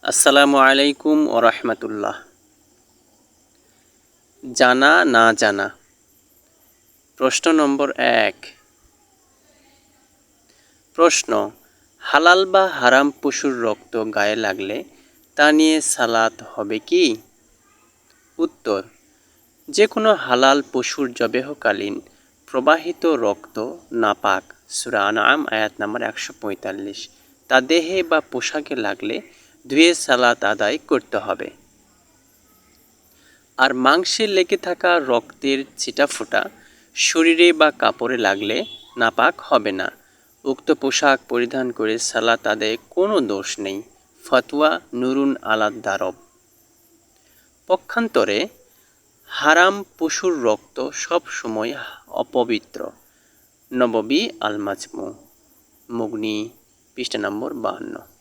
আসসালামু আলাইকুম ও রহমতুল্লাহ। জানা না জানা। প্রশ্ন নম্বর ১। প্রশ্ন: হালাল বা হারাম পশুর রক্ত গায়ে লাগলে তা নিয়ে সালাত হবে কি? উত্তর: যে কোনো হালাল পশুর জবেহকালীন প্রবাহিত রক্ত নাপাক। সূরা আনআম আয়াত নম্বর ১৪৫। তা দেহে বা পোশাকে লাগলে ধুয়ে সালাত আদায় করতে হবে। আর মাংসে লেগে থাকা রক্তের ছিটাফোঁটা শরীরে বা কাপড়ে লাগলে নাপাক হবে না। উক্ত পোশাক পরিধান করে সালাত আদায়ে কোনো দোষ নেই। ফতোয়া নুরুন আলা দারব। পক্ষান্তরে হারাম পশুর রক্ত সব সময় অপবিত্র। নববী আল মাজমু, মুগনি, পৃষ্ঠা নম্বর ৫২।